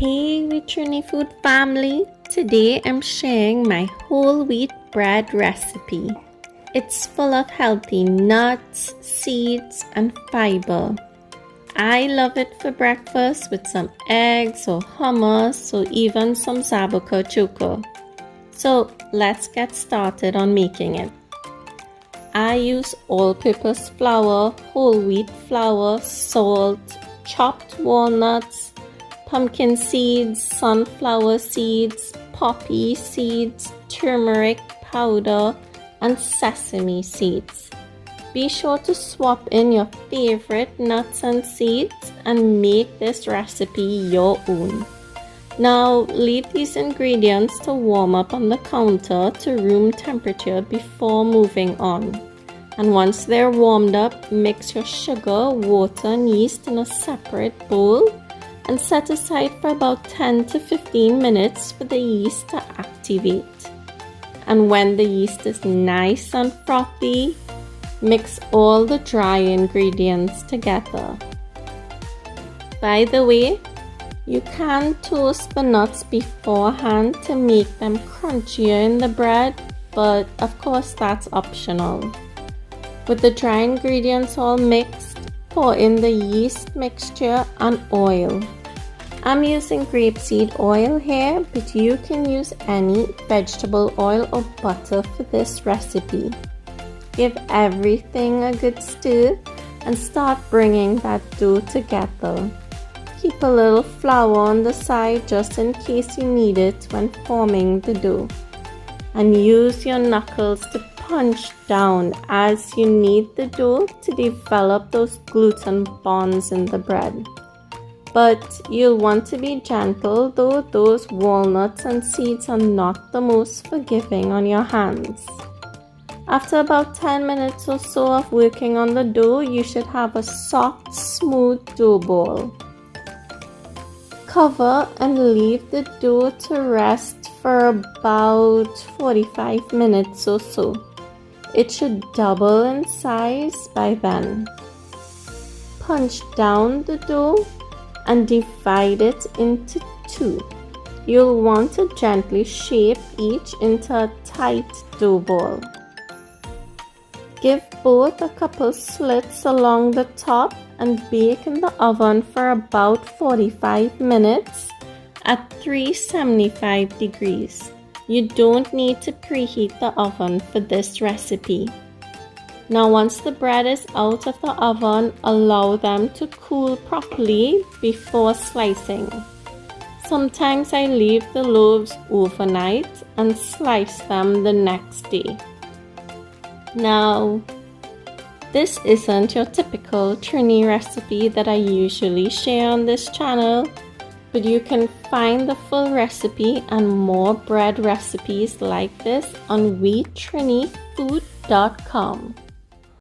Hey Trini Food family, today I'm sharing my whole wheat bread recipe. It's full of healthy nuts, seeds and fiber. I love it for breakfast with some eggs or hummus or even some zabuka choco. So let's get started on making it. I use all-purpose flour, whole wheat flour, salt, chopped walnuts, pumpkin seeds, sunflower seeds, poppy seeds, turmeric powder, and sesame seeds. Be sure to swap in your favorite nuts and seeds and make this recipe your own. Now leave these ingredients to warm up on the counter to room temperature before moving on. And once they're warmed up, mix your sugar, water, and yeast in a separate bowl and set aside for about 10 to 15 minutes for the yeast to activate. And when the yeast is nice and frothy, mix all the dry ingredients together. By the way, you can toast the nuts beforehand to make them crunchier in the bread, but of course that's optional. With the dry ingredients all mixed, pour in the yeast mixture and oil. I'm using grapeseed oil here, but you can use any vegetable oil or butter for this recipe. Give everything a good stir and start bringing that dough together. Keep a little flour on the side just in case you need it when forming the dough. And use your knuckles to punch down as you knead the dough to develop those gluten bonds in the bread. But you'll want to be gentle, though those walnuts and seeds are not the most forgiving on your hands. After about 10 minutes or so of working on the dough, you should have a soft, smooth dough ball. Cover and leave the dough to rest for about 45 minutes or so. It should double in size by then. Punch down the dough and divide it into two. You'll want to gently shape each into a tight dough ball. Give both a couple slits along the top and bake in the oven for about 45 minutes at 375 degrees. You don't need to preheat the oven for this recipe. Now once the bread is out of the oven, allow them to cool properly before slicing. Sometimes I leave the loaves overnight and slice them the next day. Now, this isn't your typical Trini recipe that I usually share on this channel, but you can find the full recipe and more bread recipes like this on WeTriniFood.com.